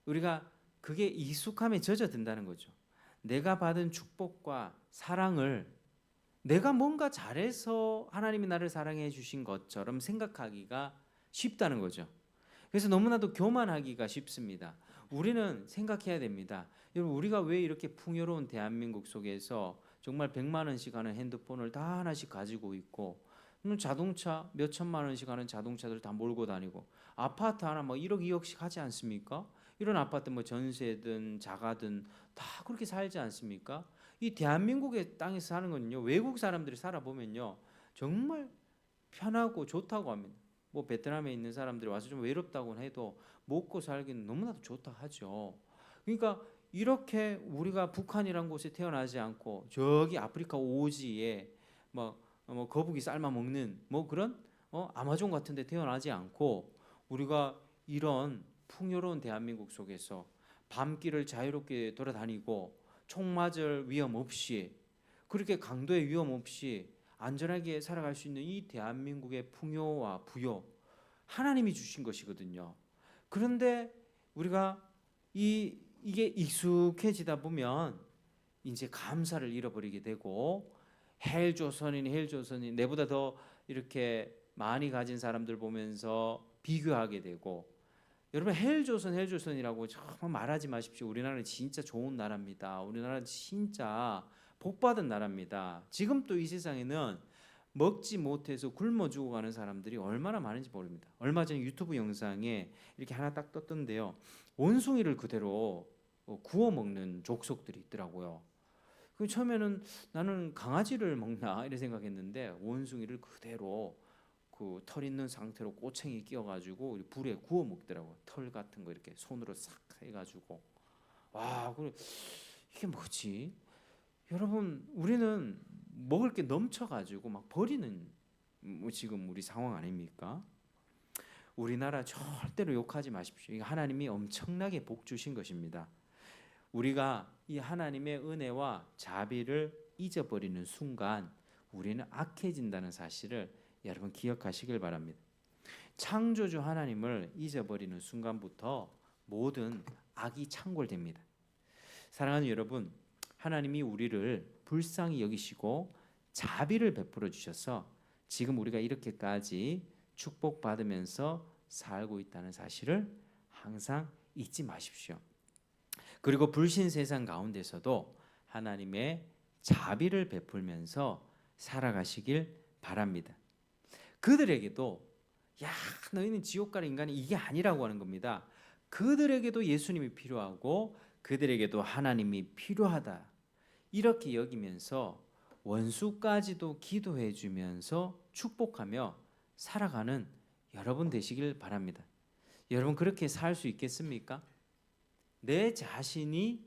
우리가 그게 익숙함에 젖어든다는 거죠. 내가 받은 축복과 사랑을 내가 뭔가 잘해서 하나님이 나를 사랑해 주신 것처럼 생각하기가 쉽다는 거죠. 그래서 너무나도 교만하기가 쉽습니다. 우리는 생각해야 됩니다. 여러분 우리가 왜 이렇게 풍요로운 대한민국 속에서 정말 100만 원씩 하는 핸드폰을 다 하나씩 가지고 있고 자동차 몇 천만 원씩 하는 자동차들 다 몰고 다니고 아파트 하나 뭐 1억 2억씩 하지 않습니까? 이런 아파트 뭐 전세든 자가든 다 그렇게 살지 않습니까? 이 대한민국의 땅에서 사는 거는요. 외국 사람들이 살아보면요. 정말 편하고 좋다고 합니다. 뭐 베트남에 있는 사람들이 와서 좀 외롭다고 해도 먹고 살기는 너무나도 좋다 하죠. 그러니까 이렇게 우리가 북한이란 곳에 태어나지 않고 저기 아프리카 오지에 뭐 거북이 삶아 먹는 뭐 그런 아마존 같은 데 태어나지 않고 우리가 이런 풍요로운 대한민국 속에서 밤길을 자유롭게 돌아다니고 총 맞을 위험 없이 그렇게 강도의 위험 없이 안전하게 살아갈 수 있는 이 대한민국의 풍요와 부요 하나님이 주신 것이거든요. 그런데 우리가 이게 익숙해지다 보면 이제 감사를 잃어버리게 되고 헬조선이 내보다 더 이렇게 많이 가진 사람들 보면서 비교하게 되고 여러분 헬조선이라고 정말 말하지 마십시오. 우리나라는 진짜 좋은 나라입니다. 우리나라는 진짜 복받은 나라입니다. 지금 또 이 세상에는 먹지 못해서 굶어 죽어가는 사람들이 얼마나 많은지 모릅니다. 얼마 전에 유튜브 영상에 이렇게 하나 딱 떴던데요. 원숭이를 그대로 구워 먹는 족속들이 있더라고요. 그 처음에는 나는 강아지를 먹나 이런 생각했는데 원숭이를 그대로 그 털 있는 상태로 꼬챙이 끼워가지고 불에 구워 먹더라고. 털 같은 거 이렇게 손으로 싹 해가지고 와, 이게 뭐지? 여러분 우리는 먹을 게 넘쳐가지고 막 버리는 지금 우리 상황 아닙니까? 우리나라 절대로 욕하지 마십시오. 이거 하나님이 엄청나게 복 주신 것입니다. 우리가 이 하나님의 은혜와 자비를 잊어버리는 순간 우리는 악해진다는 사실을 여러분 기억하시길 바랍니다. 창조주 하나님을 잊어버리는 순간부터 모든 악이 창궐됩니다. 사랑하는 여러분, 하나님이 우리를 불쌍히 여기시고 자비를 베풀어 주셔서 지금 우리가 이렇게까지 축복받으면서 살고 있다는 사실을 항상 잊지 마십시오. 그리고 불신 세상 가운데서도 하나님의 자비를 베풀면서 살아가시길 바랍니다. 그들에게도 야 너희는 지옥 갈 인간이 이게 아니라고 하는 겁니다. 그들에게도 예수님이 필요하고 그들에게도 하나님이 필요하다 이렇게 여기면서 원수까지도 기도해 주면서 축복하며 살아가는 여러분 되시길 바랍니다. 여러분 그렇게 살 수 있겠습니까? 내 자신이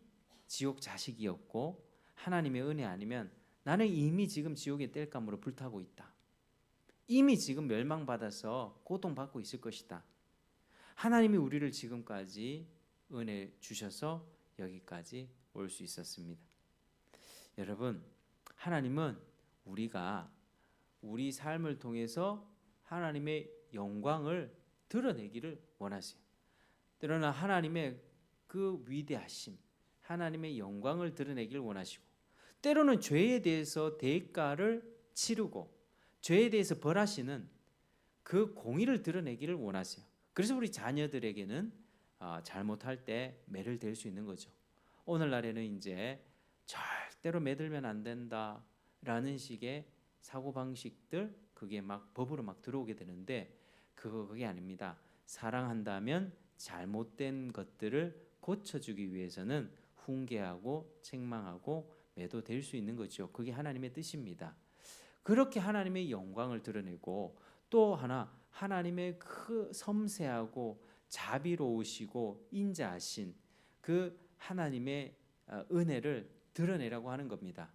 지옥 자식이었고 하나님의 은혜 아니면 나는 이미 지금 지옥의 땔감으로 불타고 있다. 이미 지금 멸망받아서 고통받고 있을 것이다. 하나님이 우리를 지금까지 은혜 주셔서 여기까지 올 수 있었습니다. 여러분, 하나님은 우리가 우리 삶을 통해서 하나님의 영광을 드러내기를 원하세요. 때로는 하나님의 그 위대하심, 하나님의 영광을 드러내기를 원하시고 때로는 죄에 대해서 대가를 치르고 죄에 대해서 벌하시는 그 공의를 드러내기를 원하세요. 그래서 우리 자녀들에게는 잘못할 때 매를 댈 수 있는 거죠. 오늘날에는 이제 절대로 매들면 안 된다라는 식의 사고방식들 그게 막 법으로 막 들어오게 되는데 그게 아닙니다. 사랑한다면 잘못된 것들을 고쳐주기 위해서는 훈계하고 책망하고 매도될 수 있는 거죠. 그게 하나님의 뜻입니다. 그렇게 하나님의 영광을 드러내고 또 하나 하나님의 그 섬세하고 자비로우시고 인자하신 그 하나님의 은혜를 드러내라고 하는 겁니다.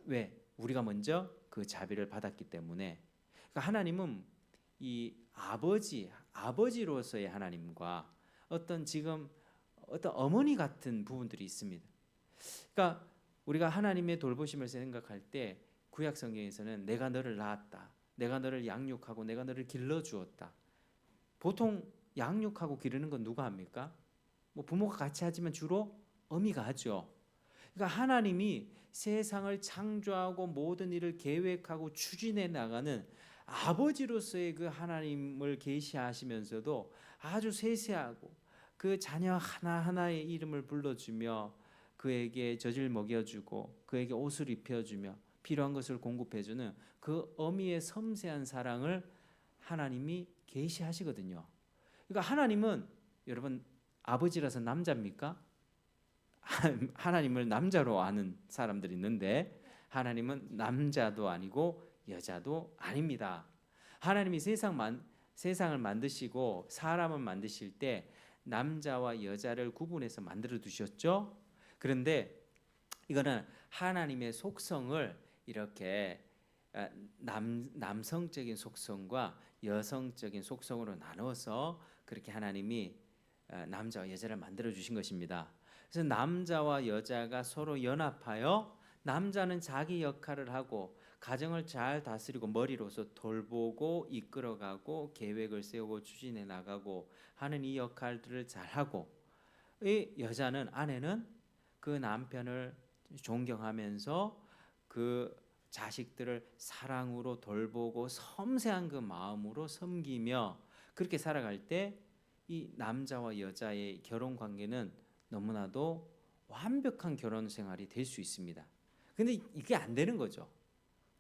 왜? 우리가 먼저 그 자비를 받았기 때문에. 그러니까 하나님은 이 아버지로서의 하나님과 어떤 어머니 같은 부분들이 있습니다. 그러니까 우리가 하나님의 돌보심을 생각할 때 구약 성경에서는 내가 너를 낳았다. 내가 너를 양육하고 내가 너를 길러 주었다. 보통 양육하고 기르는 건 누가 합니까? 뭐 부모가 같이 하지만 주로 어미가 하죠. 그러니까 하나님이 세상을 창조하고 모든 일을 계획하고 추진해 나가는 아버지로서의 그 하나님을 계시하시면서도 아주 세세하고 그 자녀 하나하나의 이름을 불러주며 그에게 젖을 먹여주고 그에게 옷을 입혀주며 필요한 것을 공급해주는 그 어미의 섬세한 사랑을 하나님이 계시하시거든요. 그러니까 하나님은 여러분 아버지라서 남자입니까? 하나님을 남자로 아는 사람들이 있는데 하나님은 남자도 아니고 여자도 아닙니다. 하나님이 세상을 만드시고 사람을 만드실 때 남자와 여자를 구분해서 만들어 두셨죠. 그런데 이거는 하나님의 속성을 이렇게 남성적인 속성과 여성적인 속성으로 나눠서 그렇게 하나님이 남자와 여자를 만들어 주신 것입니다. 그래서 남자와 여자가 서로 연합하여 남자는 자기 역할을 하고 가정을 잘 다스리고 머리로서 돌보고 이끌어가고 계획을 세우고 추진해 나가고 하는 이 역할들을 잘하고 이 여자는 아내는 그 남편을 존경하면서 그 자식들을 사랑으로 돌보고 섬세한 그 마음으로 섬기며 그렇게 살아갈 때 이 남자와 여자의 결혼 관계는 너무나도 완벽한 결혼 생활이 될 수 있습니다. 근데 이게 안 되는 거죠.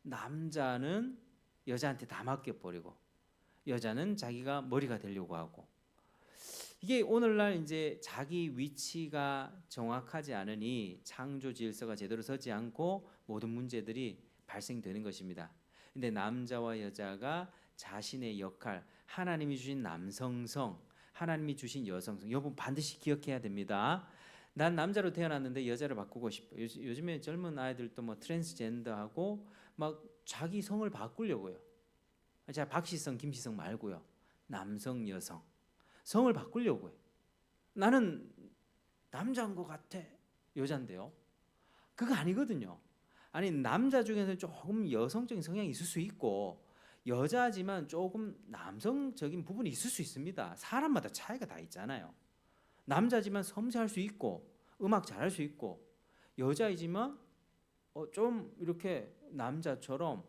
남자는 여자한테 다 맡겨버리고 여자는 자기가 머리가 되려고 하고 이게 오늘날 이제 자기 위치가 정확하지 않으니 창조 질서가 제대로 서지 않고 모든 문제들이 발생되는 것입니다. 근데 남자와 여자가 자신의 역할, 하나님이 주신 남성성, 하나님이 주신 여성성, 여러분 반드시 기억해야 됩니다. 난 남자로 태어났는데 여자를 바꾸고 싶어. 요즘에 젊은 아이들도 뭐 트랜스젠더하고 막 자기 성을 바꾸려고요. 자, 박시성, 김시성 말고요. 남성, 여성 성을 바꾸려고 해. 나는 남자인 것 같아. 여잔데요. 그거 아니거든요. 아니 남자 중에서 조금 여성적인 성향이 있을 수 있고 여자지만 조금 남성적인 부분이 있을 수 있습니다. 사람마다 차이가 다 있잖아요. 남자지만 섬세할 수 있고 음악 잘할 수 있고 여자이지만 좀 이렇게 남자처럼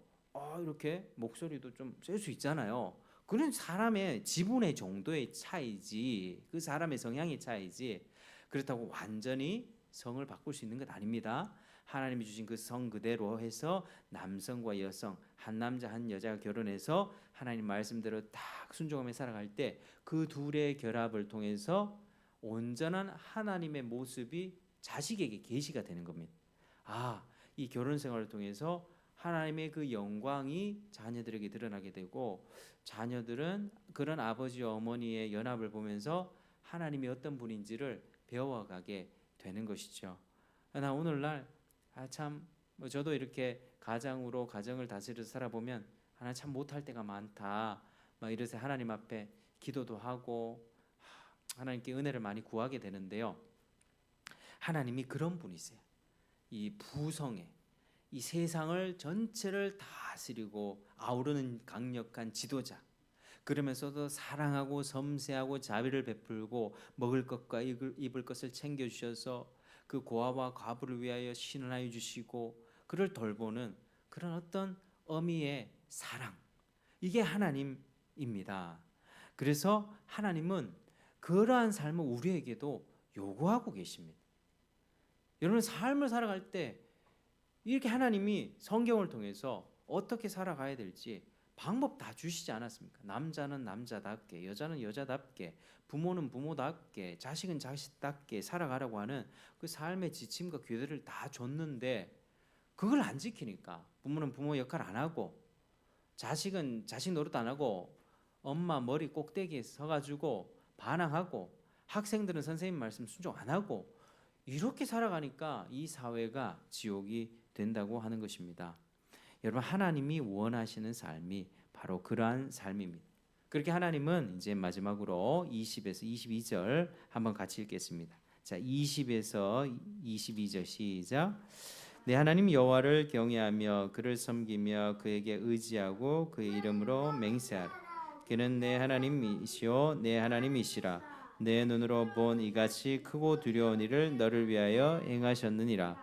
이렇게 목소리도 좀 셀 수 있잖아요. 그런 사람의 지분의 정도의 차이지 그 사람의 성향의 차이지 그렇다고 완전히 성을 바꿀 수 있는 것 아닙니다. 하나님이 주신 그 성 그대로 해서 남성과 여성 한 남자 한 여자가 결혼해서 하나님 말씀대로 딱 순종하며 살아갈 때 그 둘의 결합을 통해서 온전한 하나님의 모습이 자식에게 계시가 되는 겁니다. 이 결혼 생활을 통해서 하나님의 그 영광이 자녀들에게 드러나게 되고 자녀들은 그런 아버지와 어머니의 연합을 보면서 하나님이 어떤 분인지를 배워가게 되는 것이죠. 나 오늘날 참 저도 이렇게 가장으로 가정을 다스려서 살아보면 하나 참 못할 때가 많다. 막 이래서 하나님 앞에 기도도 하고 하나님께 은혜를 많이 구하게 되는데요. 하나님이 그런 분이세요. 이 부성에 이 세상을 전체를 다스리고 아우르는 강력한 지도자. 그러면서도 사랑하고 섬세하고 자비를 베풀고 먹을 것과 입을 것을 챙겨주셔서 그 고아와 과부를 위하여 신원하여 주시고 그를 돌보는 그런 어떤 어미의 사랑. 이게 하나님입니다. 그래서 하나님은 그러한 삶을 우리에게도 요구하고 계십니다. 여러분 삶을 살아갈 때 이렇게 하나님이 성경을 통해서 어떻게 살아가야 될지 방법 다 주시지 않았습니까? 남자는 남자답게, 여자는 여자답게, 부모는 부모답게, 자식은 자식답게 살아가라고 하는 그 삶의 지침과 규례를 다 줬는데 그걸 안 지키니까 부모는 부모 역할 안 하고 자식은 자식 노릇 안 하고 엄마 머리 꼭대기에 서가지고 반항하고 학생들은 선생님 말씀 순종 안 하고 이렇게 살아가니까 이 사회가 지옥이 된다고 하는 것입니다. 여러분 하나님이 원하시는 삶이 바로 그러한 삶입니다. 그렇게 하나님은 이제 마지막으로 20에서 22절 한번 같이 읽겠습니다. 자, 20에서 22절 시작. 내 하나님 여호와를 경외하며 그를 섬기며 그에게 의지하고 그의 이름으로 맹세하라. 그는 내 하나님이시오 내 하나님이시라. 내 눈으로 본 이같이 크고 두려운 일을 너를 위하여 행하셨느니라.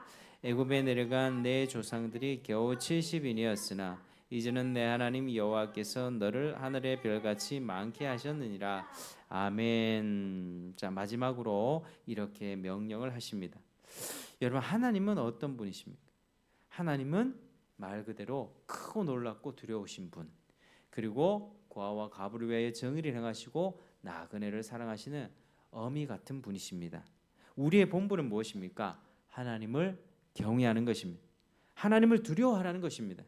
애굽에 내려간 내 조상들이 겨우 70인이었으나 이제는 내 하나님 여호와께서 너를 하늘의 별같이 많게 하셨느니라. 아멘. 자, 마지막으로 이렇게 명령을 하십니다. 여러분, 하나님은 어떤 분이십니까? 하나님은 말 그대로 크고 놀랍고 두려우신 분, 그리고 고아와 과부를 위하여 정의를 행하시고 나그네를 사랑하시는 어미 같은 분이십니다. 우리의 본분은 무엇입니까? 하나님을 경외하는 것입니다. 하나님을 두려워하라는 것입니다.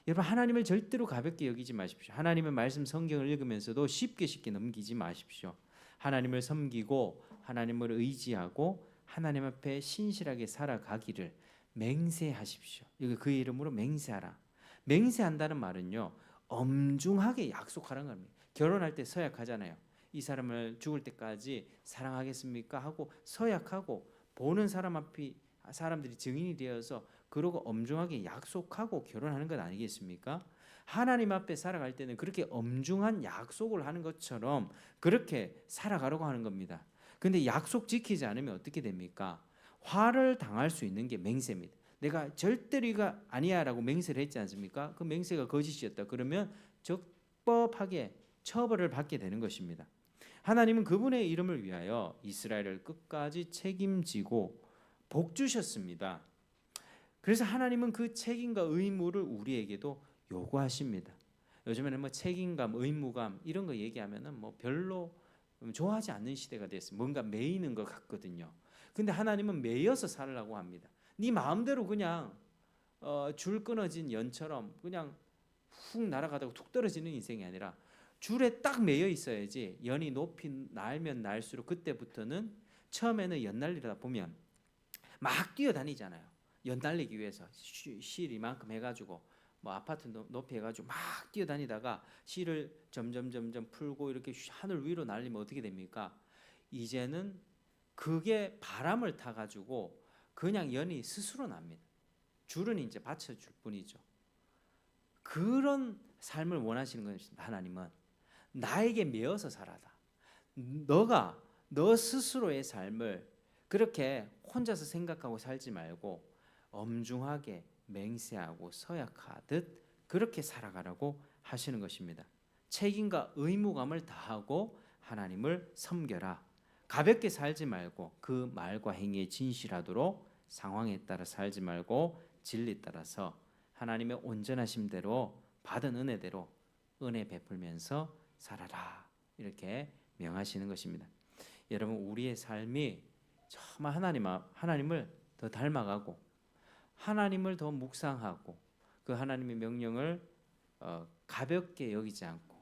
여러분, 하나님을 절대로 가볍게 여기지 마십시오. 하나님의 말씀 성경을 읽으면서도 쉽게 넘기지 마십시오. 하나님을 섬기고 하나님을 의지하고 하나님 앞에 신실하게 살아가기를 맹세하십시오. 이거 그 이름으로 맹세하라. 맹세한다는 말은요, 엄중하게 약속하라는 겁니다. 결혼할 때 서약하잖아요. 이 사람을 죽을 때까지 사랑하겠습니까? 하고 서약하고 보는 사람 앞이 사람들이 증인이 되어서 그러고 엄중하게 약속하고 결혼하는 것 아니겠습니까? 하나님 앞에 살아갈 때는 그렇게 엄중한 약속을 하는 것처럼 그렇게 살아가려고 하는 겁니다. 근데 약속 지키지 않으면 어떻게 됩니까? 화를 당할 수 있는 게 맹세입니다. 내가 절대로 이거 아니야라고 맹세를 했지 않습니까? 그 맹세가 거짓이었다. 그러면 적법하게 처벌을 받게 되는 것입니다. 하나님은 그분의 이름을 위하여 이스라엘을 끝까지 책임지고 복 주셨습니다. 그래서 하나님은 그 책임과 의무를 우리에게도 요구하십니다. 요즘에는 뭐 책임감, 의무감 이런 거 얘기하면은 뭐 별로 좋아하지 않는 시대가 됐어요. 뭔가 매이는 것 같거든요. 근데 하나님은 매여서 살라고 합니다. 네 마음대로 그냥 줄 끊어진 연처럼 그냥 훅 날아가다가 툭 떨어지는 인생이 아니라 줄에 딱 매여 있어야지. 연이 높이 날면 날수록 그때부터는 처음에는 연 날리다 보면 막 뛰어다니잖아요. 연 달리기 위해서 실 이만큼 해가지고 뭐 아파트 높이 해가지고 막 뛰어다니다가 실을 점점 풀고 이렇게 하늘 위로 날리면 어떻게 됩니까? 이제는 그게 바람을 타가지고 그냥 연이 스스로 납니다. 줄은 이제 받쳐줄 뿐이죠. 그런 삶을 원하시는 것입니다. 하나님은 나에게 매어서 살아라. 너가 너 스스로의 삶을 그렇게 혼자서 생각하고 살지 말고 엄중하게 맹세하고 서약하듯 그렇게 살아가라고 하시는 것입니다. 책임과 의무감을 다하고 하나님을 섬겨라. 가볍게 살지 말고 그 말과 행위에 진실하도록 상황에 따라 살지 말고 진리 따라서 하나님의 온전하심대로 받은 은혜대로 은혜 베풀면서 살아라. 이렇게 명하시는 것입니다. 여러분, 우리의 삶이 정말 하나님을 더 닮아가고 하나님을 더 묵상하고 그 하나님의 명령을 가볍게 여기지 않고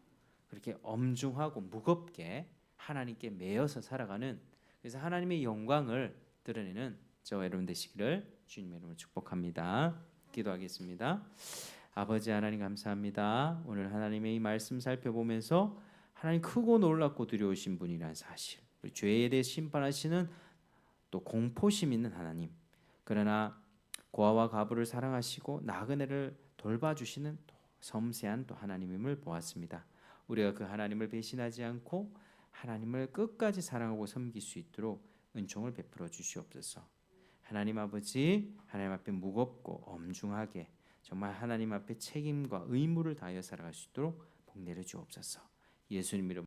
그렇게 엄중하고 무겁게 하나님께 매여서 살아가는, 그래서 하나님의 영광을 드러내는 저와 여러분 되시기를 주님의 이름으로 축복합니다. 기도하겠습니다. 아버지 하나님 감사합니다. 오늘 하나님의 이 말씀 살펴보면서 하나님 크고 놀랍고 두려우신 분이라는 사실, 죄에 대해 심판하시는 또 공포심 있는 하나님, 그러나 고아와 과부를 사랑하시고 나그네를 돌봐주시는 또 섬세한 또 하나님임을 보았습니다. 우리가 그 하나님을 배신하지 않고 하나님을 끝까지 사랑하고 섬길 수 있도록 은총을 베풀어 주시옵소서. 하나님 아버지, 하나님 앞에 무겁고 엄중하게 정말 하나님 앞에 책임과 의무를 다하여 살아갈 수 있도록 복 내려 주옵소서. 예수님 이름